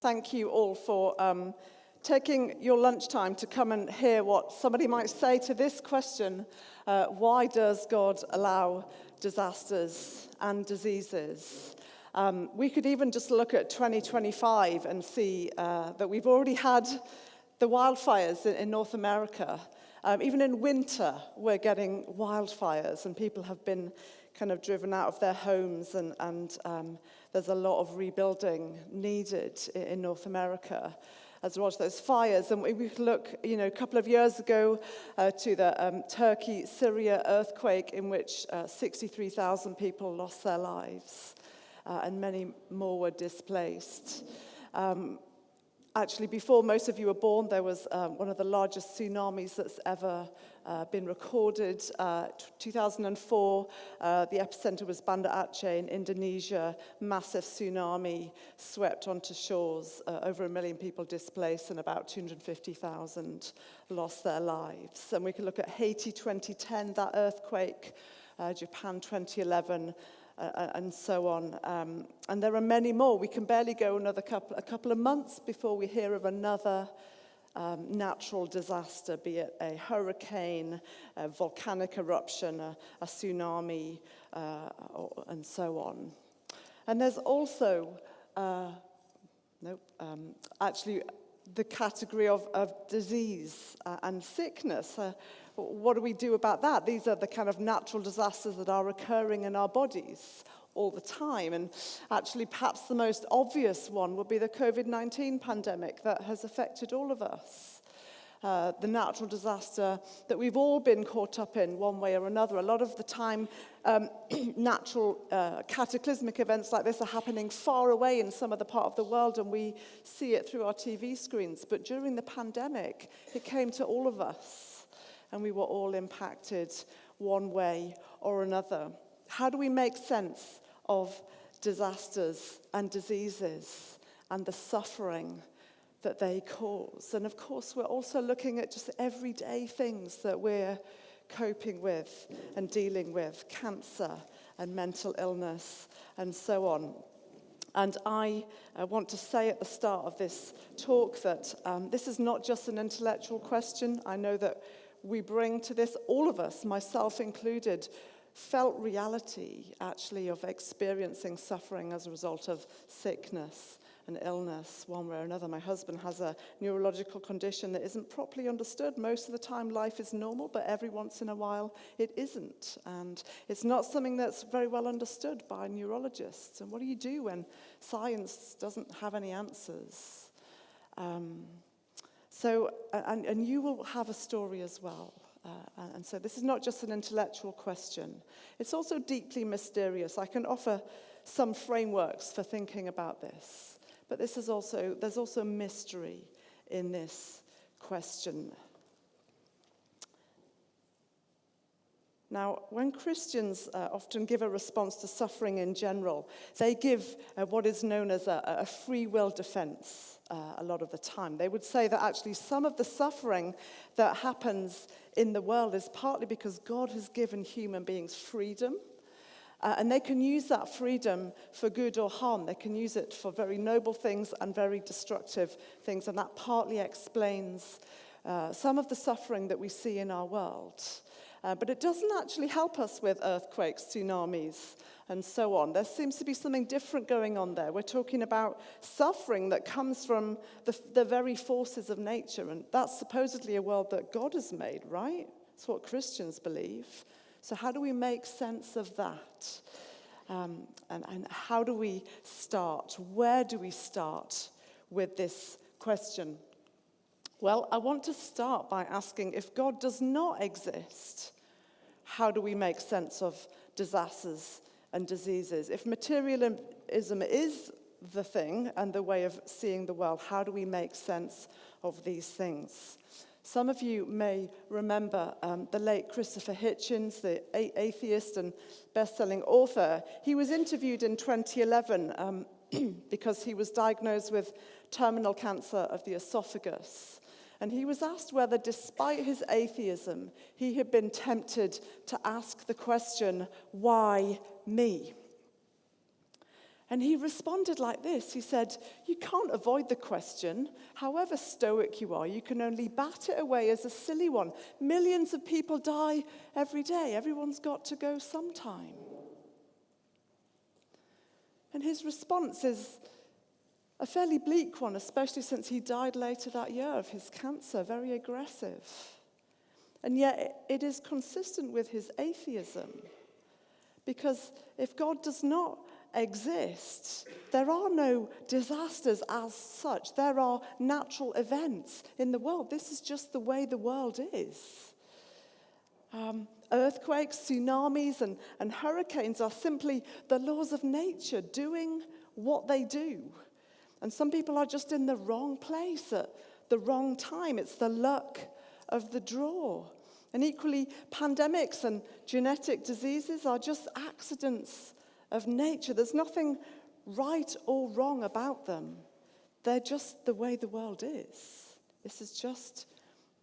Thank you all for taking your lunchtime to come and hear what somebody might say to this question. Why does God allow disasters and diseases? We could even just look at 2025 and see that we've already had the wildfires in North America. Even in winter, we're getting wildfires, and people have been kind of driven out of their homes, and there's a lot of rebuilding needed in North America as well as those fires. And we could look, a couple of years ago to the Turkey-Syria earthquake, in which 63,000 people lost their lives, and many more were displaced. Actually, before most of you were born, there was one of the largest tsunamis that's ever been recorded. 2004, the epicenter was Banda Aceh in Indonesia. Massive tsunami swept onto shores. Over 1 million people displaced, and about 250,000 lost their lives. And we can look at Haiti 2010, that earthquake, Japan 2011, and so on. And there are many more. We can barely go a couple of months before we hear of another natural disaster, be it a hurricane, a volcanic eruption, a tsunami, and so on. And there's also, the category of disease and sickness. What do we do about that? These are the kind of natural disasters that are occurring in our bodies all the time. And actually, perhaps the most obvious one would be the COVID-19 pandemic that has affected all of us. The natural disaster that we've all been caught up in one way or another. A lot of the time, natural cataclysmic events like this are happening far away in some other part of the world, and we see it through our TV screens. But during the pandemic, it came to all of us, and we were all impacted one way or another. How do we make sense of disasters and diseases and the suffering that they cause? And of course, we're also looking at just everyday things that we're coping with and dealing with, cancer and mental illness and so on. And I want to say at the start of this talk that this is not just an intellectual question. I know that we bring to this, all of us, myself included, felt reality, actually, of experiencing suffering as a result of sickness and illness, one way or another. My husband has a neurological condition that isn't properly understood. Most of the time, life is normal, but every once in a while, it isn't. And it's not something that's very well understood by neurologists. And what do you do when science doesn't have any answers? And you will have a story as well. And so this is not just an intellectual question. It's also deeply mysterious. I can offer some frameworks for thinking about this. But there's also mystery in this question. Now, when Christians often give a response to suffering in general, they give what is known as a free will defense a lot of the time. They would say that actually some of the suffering that happens in the world is partly because God has given human beings freedom, and they can use that freedom for good or harm. They can use it for very noble things and very destructive things, and that partly explains some of the suffering that we see in our world. But it doesn't actually help us with earthquakes, tsunamis, and so on. There seems to be something different going on there. We're talking about suffering that comes from the very forces of nature, and that's supposedly a world that God has made, right? That's what Christians believe. So how do we make sense of that? And how do we start? Where do we start with this question? Well, I want to start by asking, if God does not exist, how do we make sense of disasters and diseases? If materialism is the thing and the way of seeing the world, how do we make sense of these things? Some of you may remember the late Christopher Hitchens, the atheist and best-selling author. He was interviewed in 2011 because he was diagnosed with terminal cancer of the esophagus. And he was asked whether, despite his atheism, he had been tempted to ask the question, why me? And he responded like this. He said, you can't avoid the question. However stoic you are, you can only bat it away as a silly one. Millions of people die every day. Everyone's got to go sometime. And his response is a fairly bleak one, especially since he died later that year of his cancer, very aggressive. And yet it is consistent with his atheism. Because if God does not exist, there are no disasters as such. There are natural events in the world. This is just the way the world is. Earthquakes, tsunamis, and hurricanes are simply the laws of nature doing what they do. And some people are just in the wrong place at the wrong time. It's the luck of the draw. And equally, pandemics and genetic diseases are just accidents of nature. There's nothing right or wrong about them. They're just the way the world is. This is just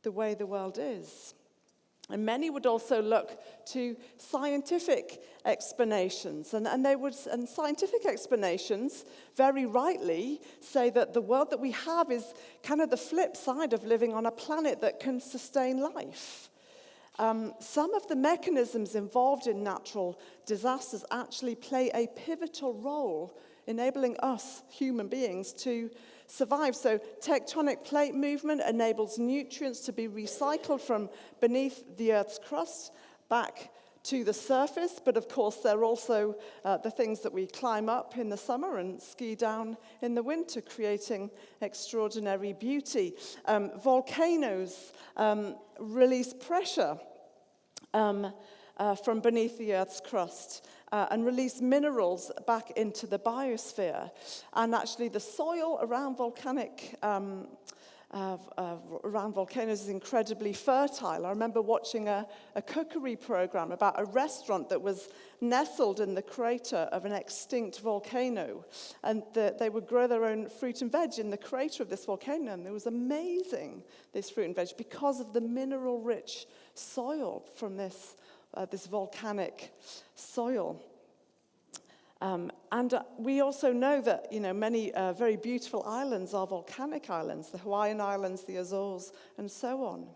the way the world is. And many would also look to scientific explanations. And scientific explanations, very rightly, say that the world that we have is kind of the flip side of living on a planet that can sustain life. Some of the mechanisms involved in natural disasters actually play a pivotal role, enabling us, human beings, to survive. So tectonic plate movement enables nutrients to be recycled from beneath the Earth's crust back to the surface. But of course, there are also the things that we climb up in the summer and ski down in the winter, creating extraordinary beauty. Volcanoes release pressure from beneath the Earth's crust and release minerals back into the biosphere. And actually the soil around around volcanoes is incredibly fertile. I remember watching a cookery program about a restaurant that was nestled in the crater of an extinct volcano. And they would grow their own fruit and veg in the crater of this volcano. And it was amazing, this fruit and veg, because of the mineral-rich soil from this volcanic soil. And we also know that, many very beautiful islands are volcanic islands, the Hawaiian Islands, the Azores, and so on.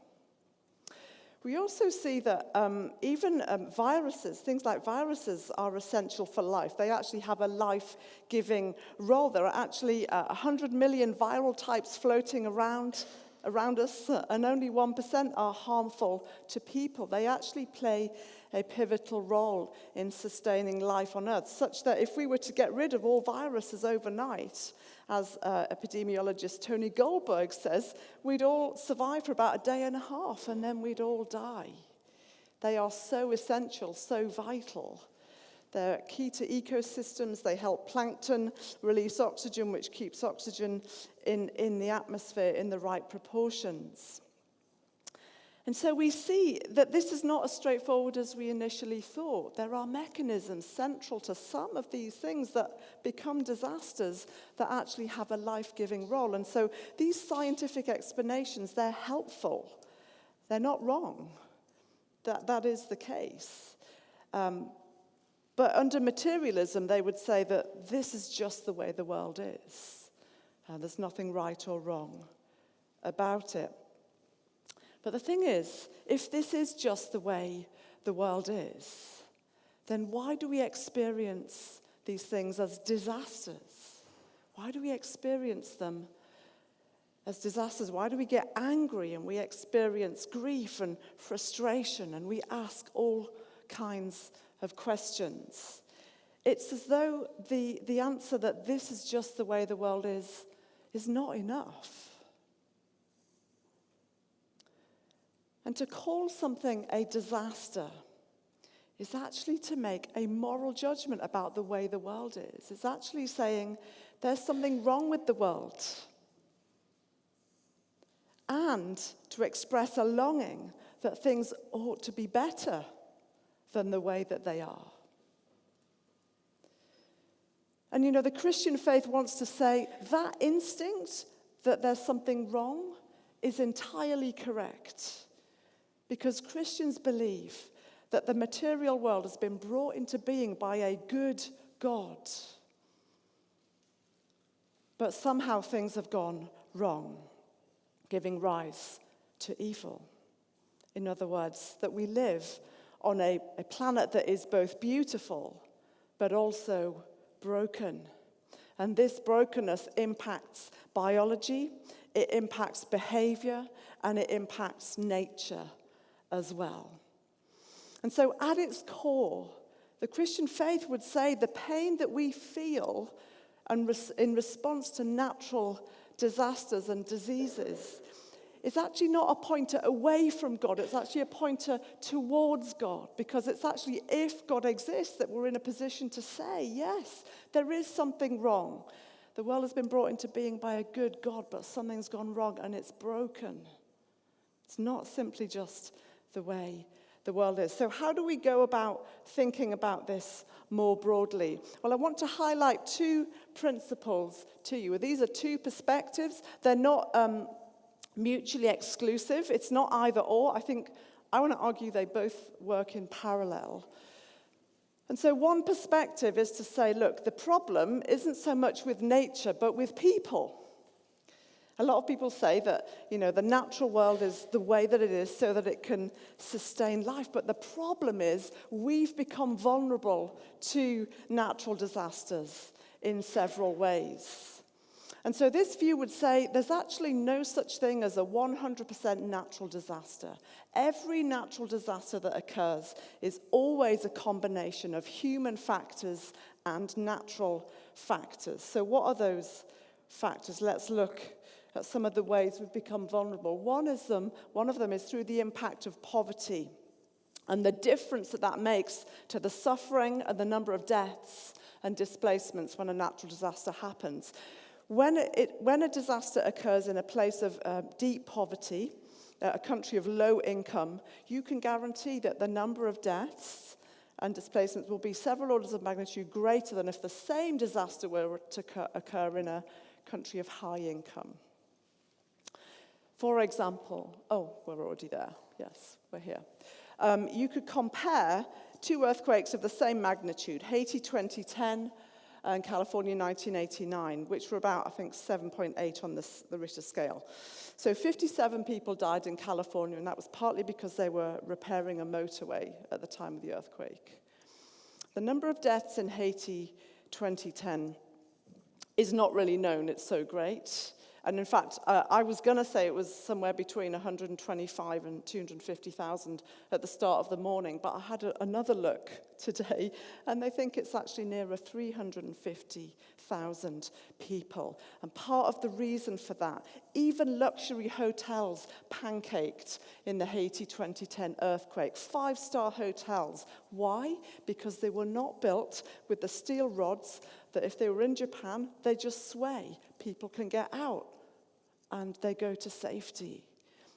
We also see that even viruses, things like viruses, are essential for life. They actually have a life-giving role. There are actually 100 million viral types floating around us, and only 1% are harmful to people. They actually play a pivotal role in sustaining life on Earth, such that if we were to get rid of all viruses overnight, as epidemiologist Tony Goldberg says, we'd all survive for about a day and a half, and then we'd all die. They are so essential, so vital. They're key to ecosystems. They help plankton release oxygen, which keeps oxygen in the atmosphere in the right proportions. And so we see that this is not as straightforward as we initially thought. There are mechanisms central to some of these things that become disasters that actually have a life-giving role. And so these scientific explanations, they're helpful. They're not wrong. That is the case. But under materialism, they would say that this is just the way the world is. There's nothing right or wrong about it. But the thing is, if this is just the way the world is, then why do we experience these things as disasters? Why do we experience them as disasters? Why do we get angry and we experience grief and frustration and we ask all kinds of questions? It's as though the answer that this is just the way the world is not enough. And to call something a disaster is actually to make a moral judgment about the way the world is. It's actually saying there's something wrong with the world. And to express a longing that things ought to be better than the way that they are. And the Christian faith wants to say that instinct that there's something wrong is entirely correct. Because Christians believe that the material world has been brought into being by a good God. but somehow things have gone wrong, giving rise to evil. In other words, that we live on a planet that is both beautiful but also broken. And this brokenness impacts biology, it impacts behavior, and it impacts nature as well. And so at its core, the Christian faith would say the pain that we feel in response to natural disasters and diseases is actually not a pointer away from God, it's actually a pointer towards God, because it's actually if God exists that we're in a position to say, yes, there is something wrong. The world has been brought into being by a good God, but something's gone wrong and it's broken. It's not simply just the way the world is. So how do we go about thinking about this more broadly? Well, I want to highlight two principles to you. These are two perspectives. They're not mutually exclusive. It's not either or. I want to argue they both work in parallel. And so one perspective is to say, look, the problem isn't so much with nature, but with people. A lot of people say that, the natural world is the way that it is so that it can sustain life. But the problem is we've become vulnerable to natural disasters in several ways. And so this view would say there's actually no such thing as a 100% natural disaster. Every natural disaster that occurs is always a combination of human factors and natural factors. So what are those factors? Let's look at some of the ways we've become vulnerable. One of them is through the impact of poverty and the difference that makes to the suffering and the number of deaths and displacements when a natural disaster happens. When a disaster occurs in a place of deep poverty, a country of low income, you can guarantee that the number of deaths and displacements will be several orders of magnitude greater than if the same disaster were to occur in a country of high income. For example, we're already there. Yes, we're here. You could compare two earthquakes of the same magnitude, Haiti 2010 and California 1989, which were about, 7.8 on the Richter scale. So 57 people died in California, and that was partly because they were repairing a motorway at the time of the earthquake. The number of deaths in Haiti 2010 is not really known. It's so great. And in fact, I was going to say it was somewhere between 125 and 250,000 at the start of the morning, but I had another look today, and they think it's actually nearer 350,000 people. And part of the reason for that, even luxury hotels pancaked in the Haiti 2010 earthquake. 5-star hotels. Why? Because they were not built with the steel rods that if they were in Japan, they just sway. People can get out and they go to safety.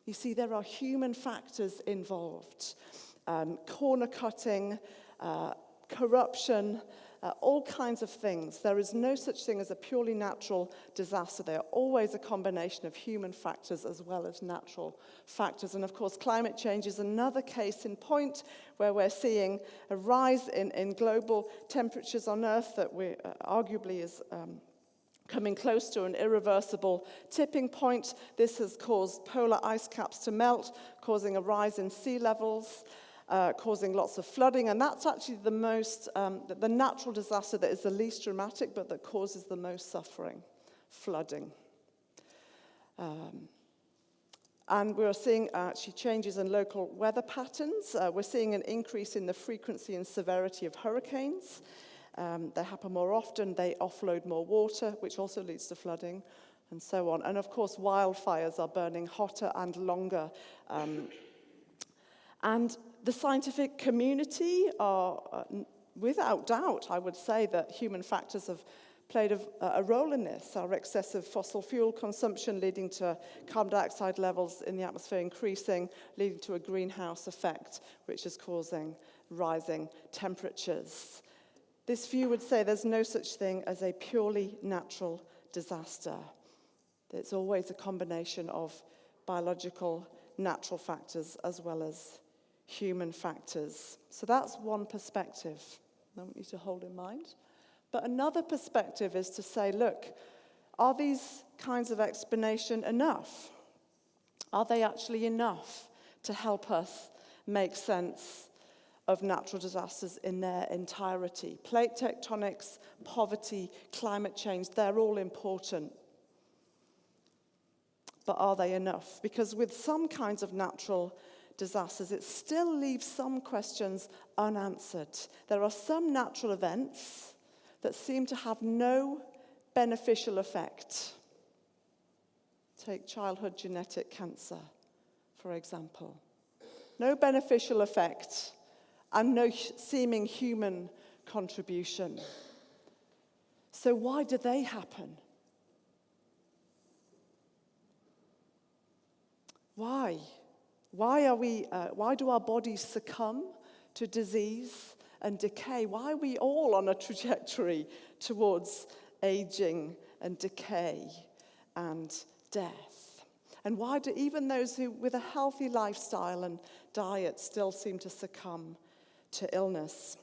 You see, there are human factors involved. Corner cutting, corruption, all kinds of things. There is no such thing as a purely natural disaster. They are always a combination of human factors as well as natural factors. And of course, climate change is another case in point where we're seeing a rise in global temperatures on Earth that arguably is coming close to an irreversible tipping point. This has caused polar ice caps to melt, causing a rise in sea levels, causing lots of flooding, and that's actually the natural disaster that is the least dramatic, but that causes the most suffering, flooding. And we're seeing actually changes in local weather patterns. We're seeing an increase in the frequency and severity of hurricanes. They happen more often, they offload more water, which also leads to flooding, and so on. And of course, wildfires are burning hotter and longer. And the scientific community are, without doubt, I would say that human factors have played a role in this. Our excessive fossil fuel consumption leading to carbon dioxide levels in the atmosphere increasing, leading to a greenhouse effect, which is causing rising temperatures. This view would say there's no such thing as a purely natural disaster. It's always a combination of biological, natural factors as well as human factors. So that's one perspective I want you to hold in mind. But another perspective is to say, look, Are these kinds of explanation enough? Are they actually enough to help us make sense of natural disasters in their entirety? Plate tectonics, poverty, climate change, they're all important. But are they enough? Because with some kinds of natural disasters, it still leaves some questions unanswered. There are some natural events that seem to have no beneficial effect. Take childhood genetic cancer, for example. No beneficial effect and no seeming human contribution. So why do they happen? Why? Why do our bodies succumb to disease and decay? Why are we all on a trajectory towards aging and decay and death? And why do even those who with a healthy lifestyle and diet still seem to succumb to illness?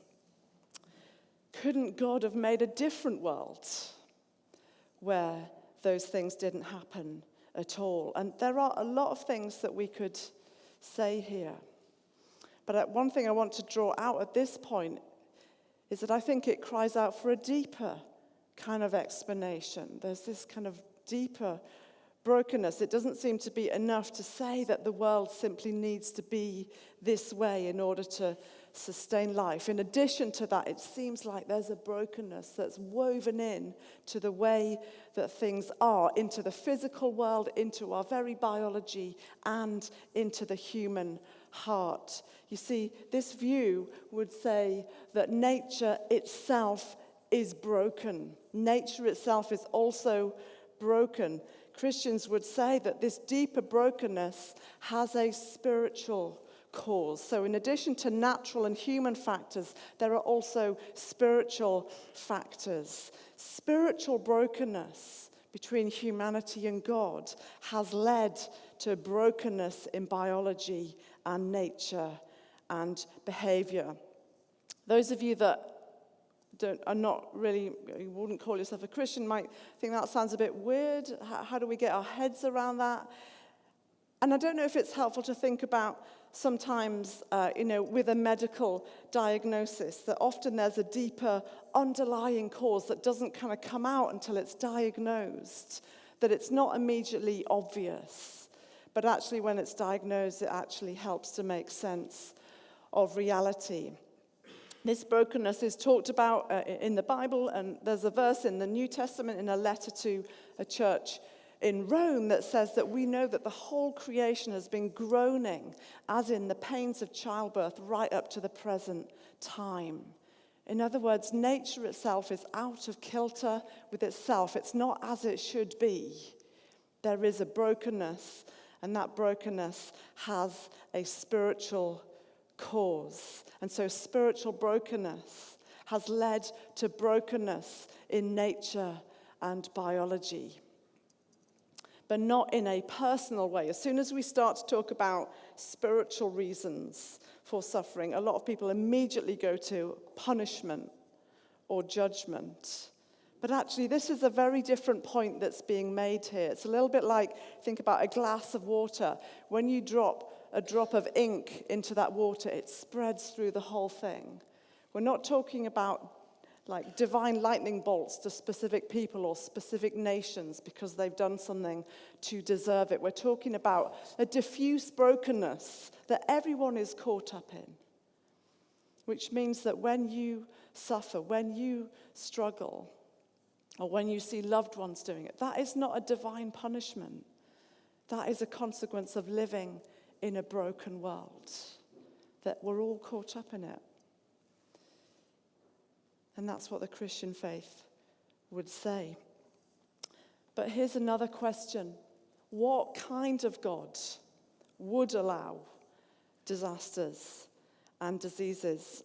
Couldn't God have made a different world where those things didn't happen at all? And there are a lot of things that we could say here. But one thing I want to draw out at this point is that I think it cries out for a deeper kind of explanation. There's this kind of deeper brokenness. It doesn't seem to be enough to say that the world simply needs to be this way in order to sustain life. In addition to that, it seems like there's a brokenness that's woven in to the way that things are, into the physical world, into our very biology, and into the human heart. You see, this view would say that nature itself is broken. Nature itself is also broken. Christians would say that this deeper brokenness has a spiritual cause. So in addition to natural and human factors, there are also spiritual factors. Spiritual brokenness between humanity and God has led to brokenness in biology and nature and behavior. Those of you that are not really, you wouldn't call yourself a Christian, might think that sounds a bit weird. How do we get our heads around that? And I don't know if it's helpful to think about sometimes, with a medical diagnosis, that often there's a deeper underlying cause that doesn't kind of come out until it's diagnosed, that it's not immediately obvious. But actually, when it's diagnosed, it actually helps to make sense of reality. This brokenness is talked about in the Bible, and there's a verse in the New Testament in a letter to a church in Rome that says that we know that the whole creation has been groaning, as in the pains of childbirth, right up to the present time. In other words, nature itself is out of kilter with itself. It's not as it should be. There is a brokenness, and that brokenness has a spiritual cause. And so spiritual brokenness has led to brokenness in nature and biology. But not in a personal way. As soon as we start to talk about spiritual reasons for suffering, a lot of people immediately go to punishment or judgment. But actually, this is a very different point that's being made here. It's a little bit like, think about a glass of water. When you drop a drop of ink into that water, it spreads through the whole thing. We're not talking about like divine lightning bolts to specific people or specific nations because they've done something to deserve it. We're talking about a diffuse brokenness that everyone is caught up in, which means that when you suffer, when you struggle, or when you see loved ones doing it, that is not a divine punishment. That is a consequence of living in a broken world, that we're all caught up in it. And that's what the Christian faith would say. But here's another question. What kind of God would allow disasters and diseases?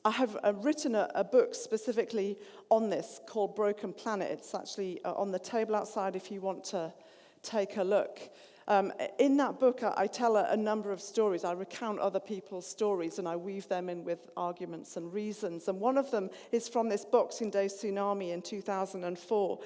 I have written a book specifically on this called Broken Planet. It's actually on the table outside if you want to take a look. In that book, I tell a number of stories. I recount other people's stories and I weave them in with arguments and reasons. And one of them is from this Boxing Day tsunami in 2004.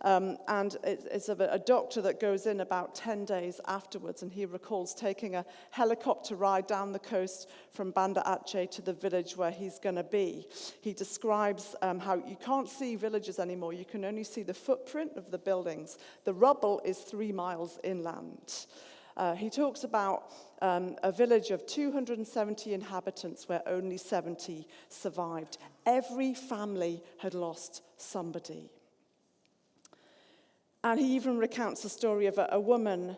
And it's of a doctor that goes in about 10 days afterwards, and he recalls taking a helicopter ride down the coast from Banda Aceh to the village where he's going to be. He describes how you can't see villages anymore. You can only see the footprint of the buildings. The rubble is 3 miles inland. He talks about a village of 270 inhabitants where only 70 survived. Every family had lost somebody. And he even recounts the story of a woman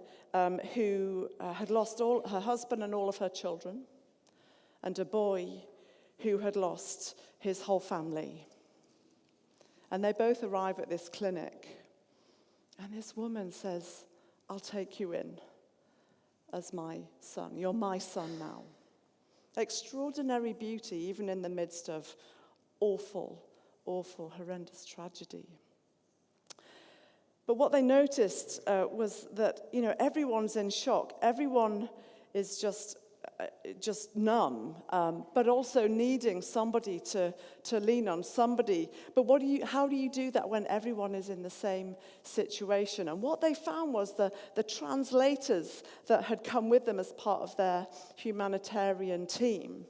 who had lost her husband and all of her children, and a boy who had lost his whole family. And they both arrive at this clinic. And this woman says, "I'll take you in as my son. You're my son now." Extraordinary beauty, even in the midst of awful, horrendous tragedy. But what they noticed was that, everyone's in shock. Everyone is just numb, but also needing somebody to lean on, somebody. But how do you do that when everyone is in the same situation? And what they found was the translators that had come with them as part of their humanitarian team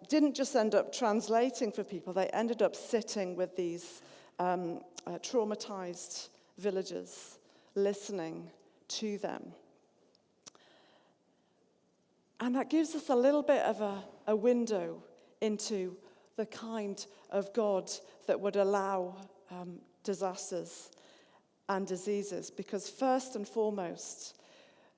didn't just end up translating for people. They ended up sitting with these traumatized villagers, listening to them. And that gives us a little bit of a window into the kind of God that would allow disasters and diseases. Because first and foremost,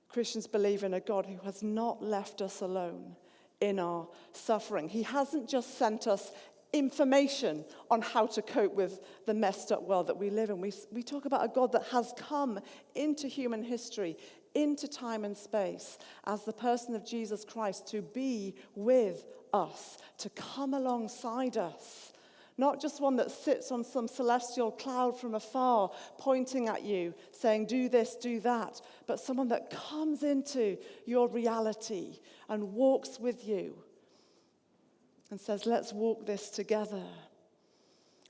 Christians believe in a God who has not left us alone in our suffering. He hasn't just sent us information on how to cope with the messed up world that we live in. We talk about a God that has come into human history, into time and space, as the person of Jesus Christ, to be with us, to come alongside us. Not just one that sits on some celestial cloud from afar, pointing at you, saying, do this, do that, but someone that comes into your reality and walks with you and says, let's walk this together.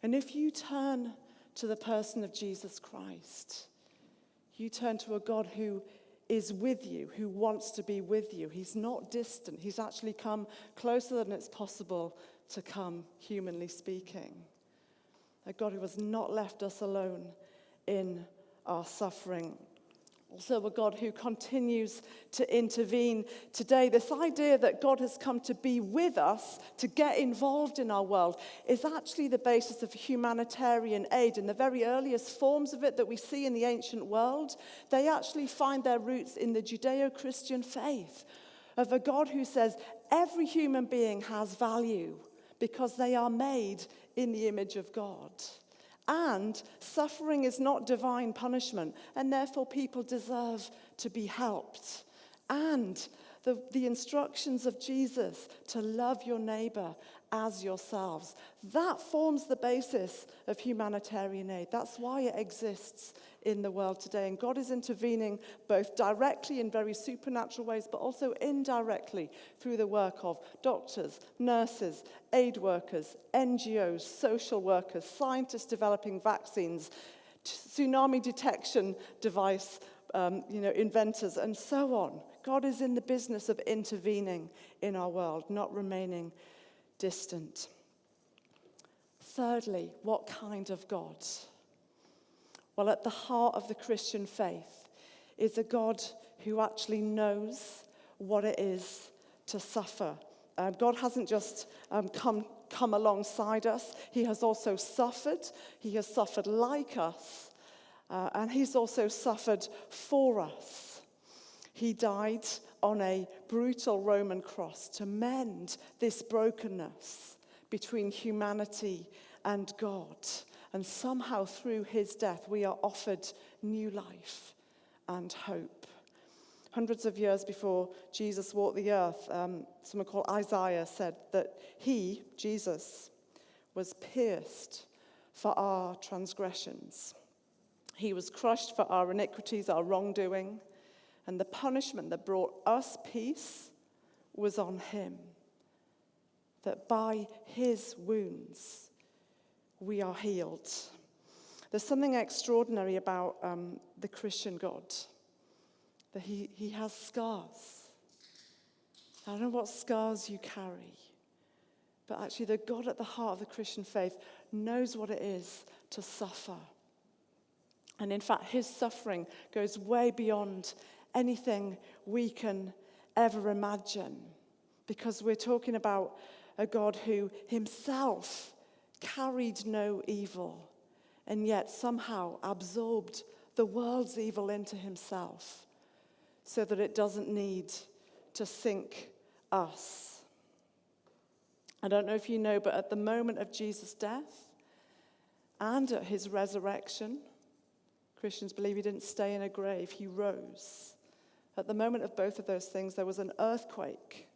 And if you turn to the person of Jesus Christ, you turn to a God who is with you, who wants to be with you. He's not distant. He's actually come closer than it's possible to come, humanly speaking. A God who has not left us alone in our suffering. Also a God who continues to intervene today. This idea that God has come to be with us, to get involved in our world, is actually the basis of humanitarian aid. And the very earliest forms of it that we see in the ancient world, they actually find their roots in the Judeo-Christian faith of a God who says every human being has value because they are made in the image of God. And suffering is not divine punishment, and therefore people deserve to be helped. And the instructions of Jesus to love your neighbor as yourselves, that forms the basis of humanitarian aid. That's why it exists in the world today. And God is intervening both directly in very supernatural ways, but also indirectly through the work of doctors, nurses, aid workers, NGOs, social workers, scientists developing vaccines, tsunami detection device inventors, and so on. God is in the business of intervening in our world, not remaining distant. Thirdly, what kind of God? Well, at the heart of the Christian faith is a God who actually knows what it is to suffer. God hasn't just come alongside us. He has also suffered. He has suffered like us. And he's also suffered for us. He died on a brutal Roman cross to mend this brokenness between humanity and God. And somehow through his death, we are offered new life and hope. Hundreds of years before Jesus walked the earth, someone called Isaiah said that he, Jesus, was pierced for our transgressions. He was crushed for our iniquities, our wrongdoing. And the punishment that brought us peace was on him. That by his wounds, we are healed. There's something extraordinary about the Christian God. That he has scars. I don't know what scars you carry. But actually the God at the heart of the Christian faith knows what it is to suffer. And in fact, his suffering goes way beyond anything we can ever imagine. Because we're talking about a God who himself carried no evil and yet somehow absorbed the world's evil into himself so that it doesn't need to sink us. I don't know if you know, but at the moment of Jesus' death and at his resurrection, Christians believe he didn't stay in a grave, he rose. At the moment of both of those things, there was an earthquake.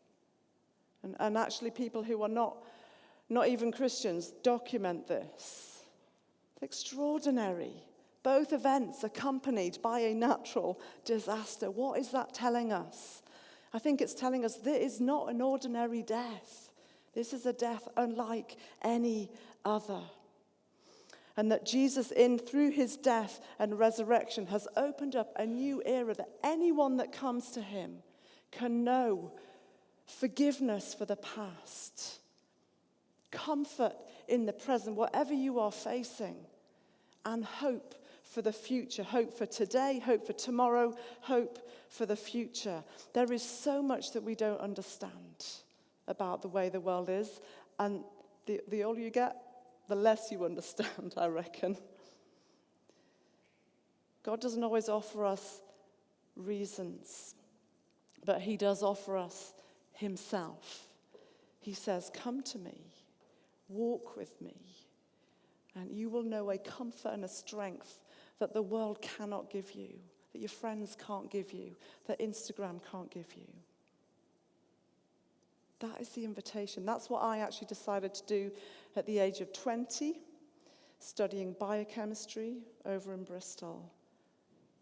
And actually people who are not even Christians document this. It's extraordinary. Both events accompanied by a natural disaster. What is that telling us? I think it's telling us this is not an ordinary death. This is a death unlike any other. And that Jesus, through his death and resurrection, has opened up a new era that anyone that comes to him can know forgiveness for the past, comfort in the present, whatever you are facing, and hope for the future, hope for today, hope for tomorrow, hope for the future. There is so much that we don't understand about the way the world is, and the older you get, the less you understand, I reckon. God doesn't always offer us reasons, but he does offer us himself. He says, "Come to me, walk with me, and you will know a comfort and a strength that the world cannot give you, that your friends can't give you, that Instagram can't give you." That is the invitation. That's what I actually decided to do at the age of 20, studying biochemistry over in Bristol.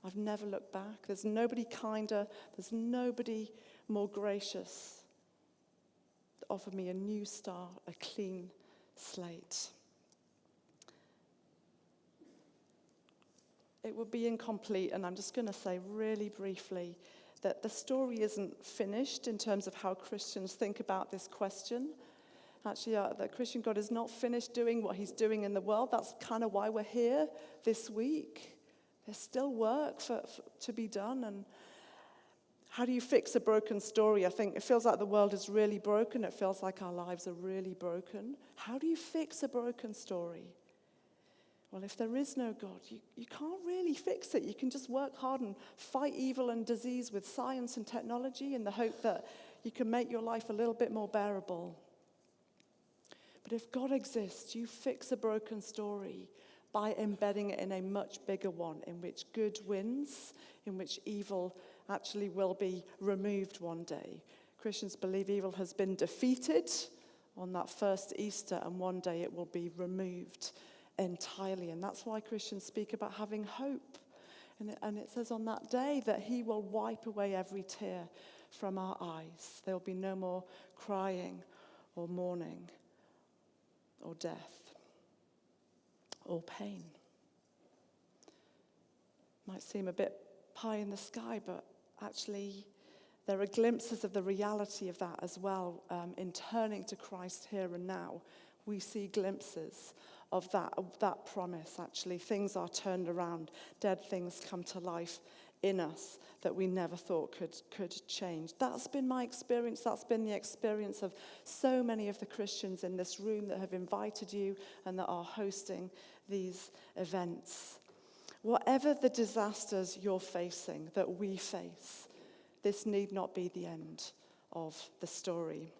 I've never looked back. There's nobody kinder, there's nobody more gracious to offer me a new start, a clean slate. It would be incomplete, and I'm just going to say really briefly that the story isn't finished in terms of how Christians think about this question. Actually, the Christian God is not finished doing what he's doing in the world. That's kind of why we're here this week. There's still work to be done. And how do you fix a broken story? I think it feels like the world is really broken. It feels like our lives are really broken. How do you fix a broken story? Well, if there is no God, you can't really fix it. You can just work hard and fight evil and disease with science and technology in the hope that you can make your life a little bit more bearable. But if God exists, you fix a broken story by embedding it in a much bigger one, in which good wins, in which evil actually will be removed one day. Christians believe evil has been defeated on that first Easter, and one day it will be removed entirely. And that's why Christians speak about having hope. And it says on that day that he will wipe away every tear from our eyes. There will be no more crying or mourning or death or pain. Might seem a bit pie in the sky, but actually there are glimpses of the reality of that as well. In turning to Christ here and now, we see glimpses of that promise. Actually, things are turned around. Dead things come to life in us that we never thought could change. That's been my experience. That's been the experience of so many of the Christians in this room that have invited you and that are hosting these events. Whatever the disasters you're facing, that we face, this need not be the end of the story.